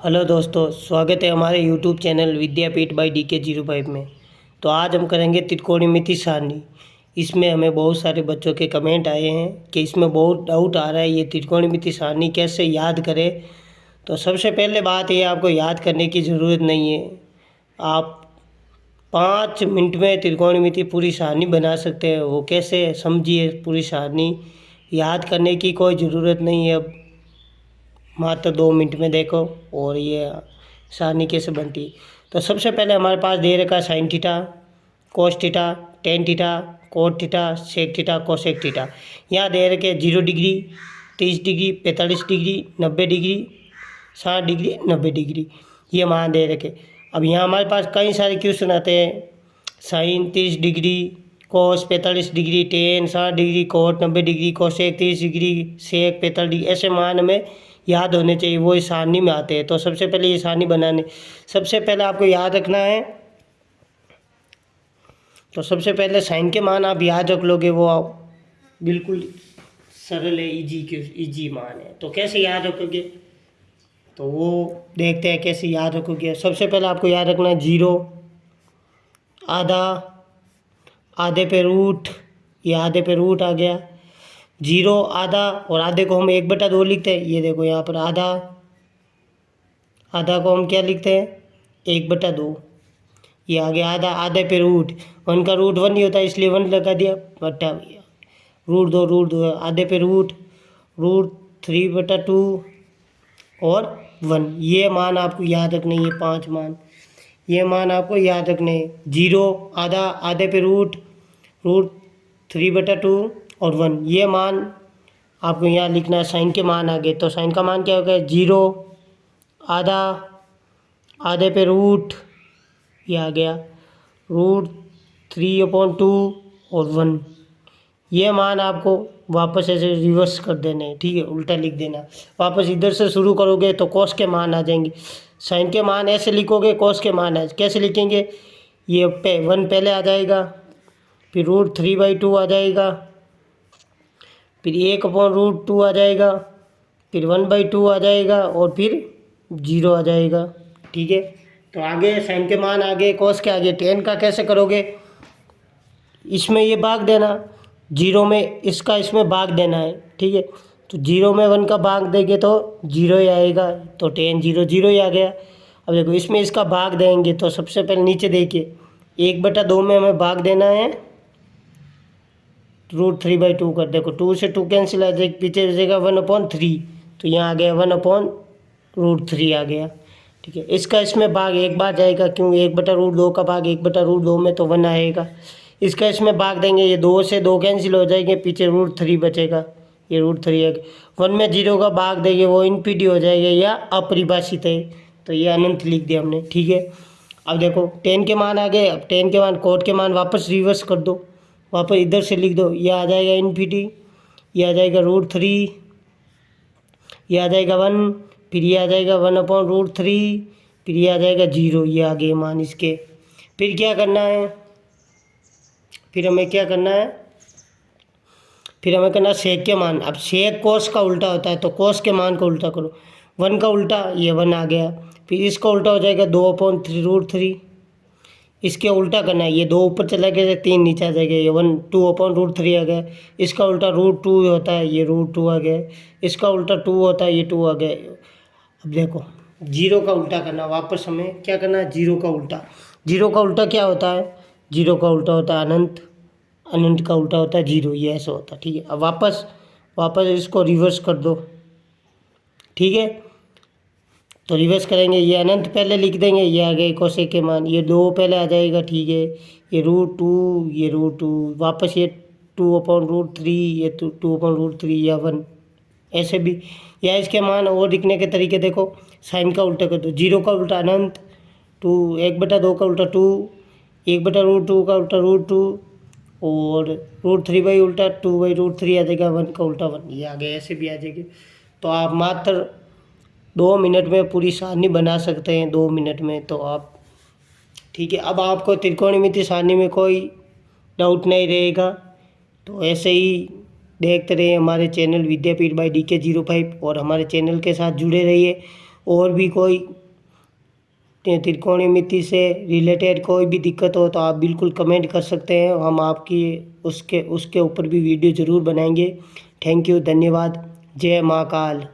Hello दोस्तों, स्वागत है हमारे यूट्यूब चैनल विद्यापीठ बाय DK05 में। तो आज हम करेंगे त्रिकोणमिति सारणी। इसमें हमें बहुत सारे बच्चों के कमेंट आए हैं कि इसमें बहुत डाउट आ रहा है, ये त्रिकोणमिति सारणी कैसे याद करें। तो सबसे पहले बात ये, आपको याद करने की ज़रूरत नहीं है। आप 5 मिनट में त्रिकोणमिति पूरी सारणी बना सकते हैं। वो कैसे, समझिए। पूरी सारणी याद करने की कोई ज़रूरत नहीं है। अब मात्र 2 मिनट में देखो और ये सारणी कैसे बनती है। तो सबसे पहले हमारे पास दे रखा sine theta, cos theta, tan theta, cot theta, sec theta, cosec theta. यहाँ दे रखे 0 degree, 30 degree, 45 degree, 90 degree, 60 degree, 90 degree, ये मान दे रखे। अब यहाँ हमारे पास कई सारे क्वेश्चन आते हैं। Sine 30 degree, cos 45 degree, tan 60 degree, cot 90 degree, cosec 30 degree, sec 45 degree, ऐसे मान हमें याद होने चाहिए। वो इस सारणी में आते हैं। तो सबसे पहले ये सारणी बनाने, सबसे पहले आपको याद रखना है। तो सबसे पहले साइन के मान आप याद रख लोगे, वो बिल्कुल सरल है, इजी मान है। तो कैसे याद रखोगे, तो वो देखते हैं कैसे याद रखोगे। सबसे पहले आपको याद रखना है 0, आधा, आधे पे रूट, ये आधे पे रूट आ गया। 0 आधा, और आधे को हम 1/2 लिखते हैं। ये देखो यहाँ पर आधा, आधा को हम क्या लिखते हैं, 1/2। ये आ गया आधा, आधे पे रूट। 1 का रूट 1 नहीं होता, इसलिए 1 लगा दिया, बटा रूट दो, आधे पे रूट 3/2 और 1। ये मान आपको याद रखने, ये 5 मान, ये मान आपको याद रखने। 0 आधा, आधे पे रूट 3/2 और 1, ये मान आपको यहाँ लिखना है। साइन के मान आ गए। तो साइन का मान क्या हो गया, 0 आधा, आधे पे रूट, ये आ गया √3/2 और 1। ये मान आपको वापस ऐसे रिवर्स कर देने हैं, ठीक है, उल्टा लिख देना। वापस इधर से शुरू करोगे तो कॉस के मान आ जाएंगे। साइन के मान ऐसे लिखोगे, कॉस के मान कैसे लिखेंगे, ये 1 पहले आ जाएगा, फिर √3/2 आ जाएगा, फिर 1/√2 आ जाएगा, फिर 1/2 आ जाएगा और फिर 0 आ जाएगा, ठीक है। तो आगे साइन के मान आगे, कॉस के आगे। टेन का कैसे करोगे, इसमें ये भाग देना, 0 में इसका इसमें भाग देना है, ठीक है। तो 0 में 1 का भाग देंगे तो 0 ही आएगा, तो टेन 0 0 ही आ गया। अब देखो इसमें इसका भाग देंगे, तो सबसे पहले नीचे देखिए, 1/2 में हमें भाग देना है √3/2 कर। देखो 2 से 2 कैंसिल आ जाएगा, पीछे जाएगा 1/3, तो यहाँ आ गया 1/√3 आ गया, ठीक है। इसका इसमें भाग एक बार जाएगा, क्यों, 1/√2 का भाग 1/√2 में तो 1 आएगा। इसका इसमें भाग देंगे, ये 2 से 2 कैंसिल हो जाएंगे, पीछे √3 बचेगा, ये √3 है। 1 में 0 का भाग देंगे, वो इनफिनिटी हो जाएगा या अपरिभाषित है, तो ये अनंत लिख दिया हमने, ठीक है। अब देखो 10 के मान आ गए। अब 10 के मान, कोट के मान वापस रिवर्स कर दो, वापस इधर से लिख दो। ये आ जाएगा इनफिनिटी, ये आ जाएगा √3, ये आ जाएगा 1, फिर ये आ जाएगा 1/√3, फिर ये आ जाएगा 0। ये आ गए मान इसके। फिर क्या करना है, फिर हमें क्या करना है, फिर हमें करना सेक के मान। अब सेक कोस का उल्टा होता है, तो कोस के मान को उल्टा करो। 1 का उल्टा, ये 1 आ गया। फिर इसका उल्टा हो जाएगा 2/3√3, इसके उल्टा करना है, ये 2 ऊपर चला गया, 3 नीचे आ जाएगा, ये 2/√3 आ गया। इसका उल्टा √2 होता है, ये √2 आ गया। इसका उल्टा 2 होता है, ये 2 आ गया। अब देखो 0 का उल्टा करना, वापस हमें क्या करना है, 0 का उल्टा। 0 का उल्टा क्या होता है, 0 का उल्टा होता है अनंत, अनंत का उल्टा होता है 0, ये ऐसा होता है, ठीक है। अब वापस इसको रिवर्स कर दो, ठीक है। तो रिवर्स करेंगे, ये अनंत पहले लिख देंगे, ये आ गए कोसेक के मान, ये 2 पहले आ जाएगा, ठीक है। ये √2, ये √2, वापस ये 2/√3, ये 2/√3 या 1, ऐसे भी। या इसके मान और लिखने के तरीके देखो, साइन का उल्टा कर दो। 0 का उल्टा अनंत, 1/2 का उल्टा 2, 1/√2 का उल्टा √2 और √3 उल्टा 2/√3 आ जाएगा, 1 का उल्टा 1, ये आ गया, ऐसे भी आ जाएगी। तो आप मात्र 2 मिनट में पूरी सारणी बना सकते हैं, 2 मिनट में, तो आप, ठीक है। अब आपको त्रिकोणमिति सारणी में कोई डाउट नहीं रहेगा। तो ऐसे ही देखते रहिए हमारे चैनल विद्यापीठ बाय DK05 और हमारे चैनल के साथ जुड़े रहिए और भी कोई त्रिकोणमिति से रिलेटेड कोई भी दिक्कत हो तो आप बिल्कुल कमेंट कर सकते हैं, हम आपकी उसके ऊपर भी वीडियो ज़रूर बनाएंगे। थैंक यू, धन्यवाद। जय महाकाल।